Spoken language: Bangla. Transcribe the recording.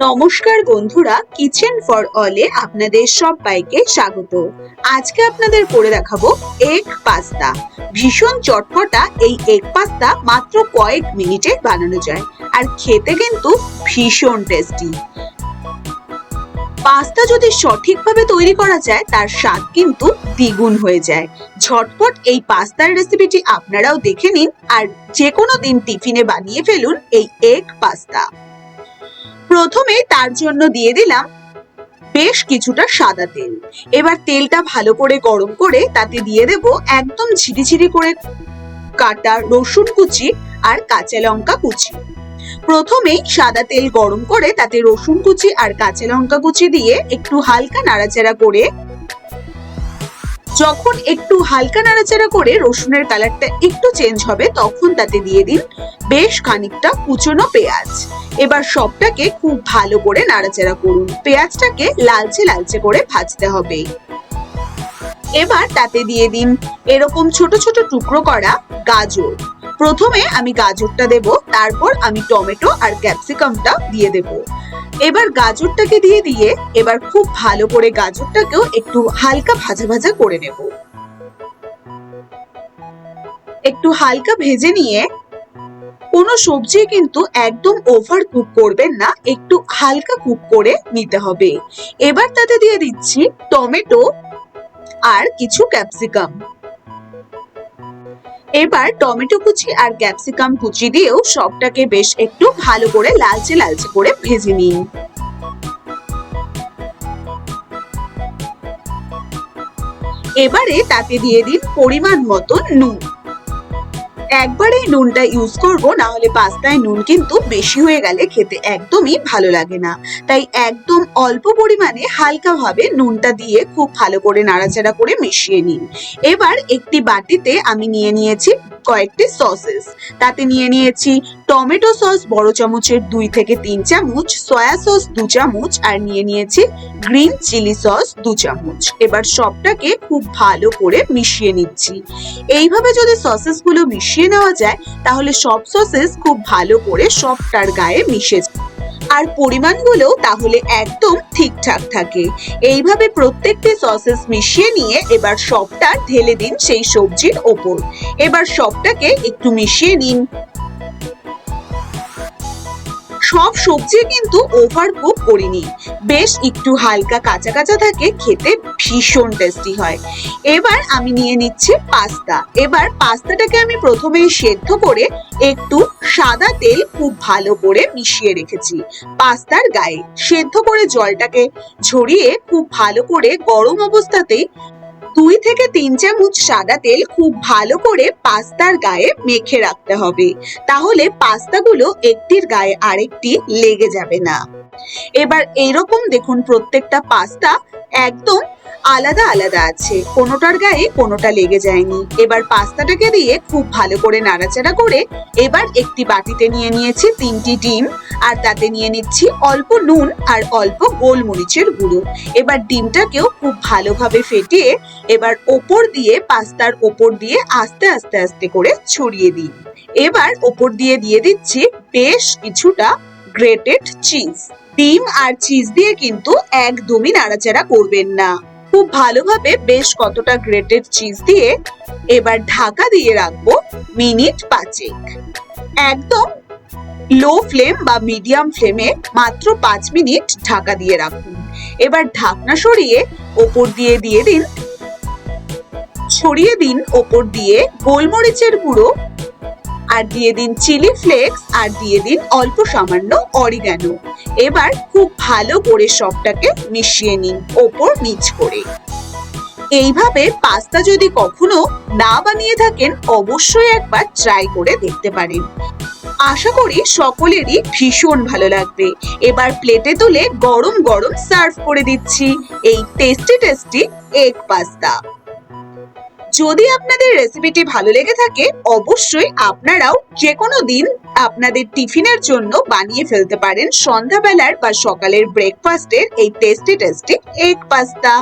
নমস্কার বন্ধুরা, কিচেন ফর অলে আপনাদের সবাইকে স্বাগত। আজকে আপনাদের করে দেখাবো এগ পাস্তা। ভীষণ চটপটা এই এগ পাস্তা মাত্র কয়েক মিনিটে বানানো যায়, আর খেতে কিন্তু ভীষণ টেস্টি। পাস্তা যদি সঠিকভাবে তৈরি করা যায় তার স্বাদ কিন্তু দ্বিগুণ হয়ে যায়। ঝটপট এই পাস্তার রেসিপিটি আপনারাও দেখে নিন আর যে কোনো দিন টিফিনে বানিয়ে ফেলুন এই এগ পাস্তা। প্রথমে তার জন্য দিয়ে দিলাম বেশ কিছুটা সাদা তেল। এবার তেলটা ভালো করে গরম করে তাতে দিয়ে দেব একদম ঝিরিঝিরি করে কাটা রসুন কুচি আর কাঁচা লঙ্কা কুচি। প্রথমেই সাদা তেল গরম করে তাতে রসুন কুচি আর কাঁচা লঙ্কা কুচি দিয়ে একটু হালকা নাড়াচাড়া করে, যখন একটু হালকা নাড়াচাড়া করে রসুনের কালারটা একটু চেঞ্জ হবে তখন তাতে দিয়ে দিন বেশ খানিকটা কুচনো পেঁয়াজ। এবার সবটাকে খুব ভালো করে নাড়াচাড়া করুন। পেঁয়াজটাকে লালচে লালচে করে ভাজতে হবে। এবার তাতে দিয়ে দিন এরকম ছোট ছোট টুকরো করা গাজর। প্রথমে আমি গাজরটা দেব, তারপর আমি টমেটো আর ক্যাপসিকামটা দিয়ে দেব। এবার গাজরটাকে দিয়ে এবার খুব ভালো করে গাজরটাকেও একটু হালকা ভাজা ভাজা করে নেব। একটু হালকা ভেজে নিয়ে, কোনো সবজি কিন্তু একদম ওভার কুক করবেন না, একটু হালকা কুক করে নিতে হবে। এবার তাতে দিয়ে দিচ্ছি টমেটো আর কিছু ক্যাপসিকাম। এবার টমেটো কুচি আর ক্যাপসিকাম কুচি দিয়েও সবটাকে বেশ একটু ভালো করে লালচে লালচে করে ভেজে নিন। এবারে তাতে দিয়ে দিন পরিমাণ মতো নুন। একবারে নুনটা ইউজ করব, না হলে পাস্তায় নুন কিন্তু বেশি হয়ে গেলে খেতে একদমই ভালো লাগে না। তাই একদম অল্প পরিমাণে হালকা ভাবে নুনটা দিয়ে খুব ভালো করে নাড়াচাড়া করে মিশিয়ে নিন। এবার একটি বাটিতে আমি নিয়ে নিয়েছি কয়েকটি সসেস। তাতে নিয়ে নিয়েছি টমেটো সস বড় চামচের 2 থেকে 3 চামচ, সয়া সস 2 চামচ আর নিয়ে নিয়েছি গ্রিন চিলি সস 2 চামচ। এবার সবটাকে খুব ভালো করে মিশিয়ে নিচ্ছি। এইভাবে যদি সসেস গুলো মিশিয়ে নেওয়া যায় তাহলে সব সসেস খুব ভালো করে সবটার গায়ে মিশে যায়, আর পরিমাণগুলো তাহলে একদম ঠিকঠাক থাকে। এইভাবে প্রত্যেকটি সসেস মিশিয়ে নিয়ে এবার সবটা ঢেলে দিন সেই সবজির ওপর। এবার সবটাকে একটু মিশিয়ে নিন। সব সবজি কিন্তু ওভার কুক করিনি, বেশ একটু হালকা কাঁচা কাঁচা থাকে, খেতে ভীষণ টেস্টি হয়। এবার আমি নিয়ে নিচ্ছি পাস্তা। এবার পাস্তাটাকে আমি প্রথমেই সেদ্ধ করে একটু সাদা তেল খুব ভালো করে মিশিয়ে রেখেছি পাস্তার গায়ে। সেদ্ধ করে জলটাকে ঝরিয়ে খুব ভালো করে গরম অবস্থাতেই 2 থেকে 3 চামচ সাদা তেল খুব ভালো করে পাস্তার গায়ে মেখে রাখতে হবে, তাহলে পাস্তাগুলো একটির গায়ে আরেকটি লেগে যাবে না। এবার এইরকম দেখুন প্রত্যেকটা পাস্তা একদম আলাদা আলাদা আছে, কোনোটার গায়ে কোনোটা লেগে যায়নি। এবার পাস্তাটাকে দিয়ে খুব ভালো করে নাড়াচাড়া করে এবার একটি বাটিতে নিয়ে নিয়েছি 3টি ডিম, আর তাতে নিয়ে নিচ্ছি অল্প নুন আর অল্প গোলমরিচের গুঁড়ো। এবার ডিমটাকেও খুব ভালোভাবে ফেটিয়ে এবার ওপর দিয়ে পাস্তার ওপর দিয়ে আস্তে আস্তে আস্তে করে ছড়িয়ে দিন। এবার ওপর দিয়ে দিচ্ছি বেশ কিছুটা গ্রেটেড চিজ। ডিম আর চিজ দিয়ে কিন্তু একদমই নাড়াচাড়া করবেন না। খুব ভালোভাবে বেশ কতটা গ্রেটেড চিজ দিয়ে এবার ঢাকা দিয়ে রাখবো মিনিট 5। একদম লো ফ্লেম বা মিডিয়াম ফ্লেমে মাত্র 5 মিনিট ঢাকা দিয়ে রাখুন। এবার ঢাকনা সরিয়ে ওপর দিয়ে দিন, ছড়িয়ে দিন ওপর দিয়ে গোলমরিচের গুঁড়ো, আর দিয়ে দিন চিলি ফ্লেক্স, আর দিয়ে দিন অল্প সামান্য অরিগানো। এবার খুব ভালো করে সবটাকে মিশিয়ে নিন ওপর নিচ করে। এইভাবে পাস্তা যদি কখনো না বানিয়ে থাকেন অবশ্যই একবার ট্রাই করে দেখতে পারেন। আশা করি সকলেরই ভীষণ ভালো লাগবে। এবার প্লেটে তুলে গরম গরম সার্ভ করে দিচ্ছি এই টেস্টি এগ পাস্তা। যদি আপনাদের রেসিপিটি ভালো লেগে থাকে অবশ্যই আপনারাও যে কোনো দিন আপনাদের টিফিনের জন্য বানিয়ে ফেলতে পারেন সন্ধ্যাবেলার বা সকালের ব্রেকফাস্টের এই টেস্টি এগ পাস্তা।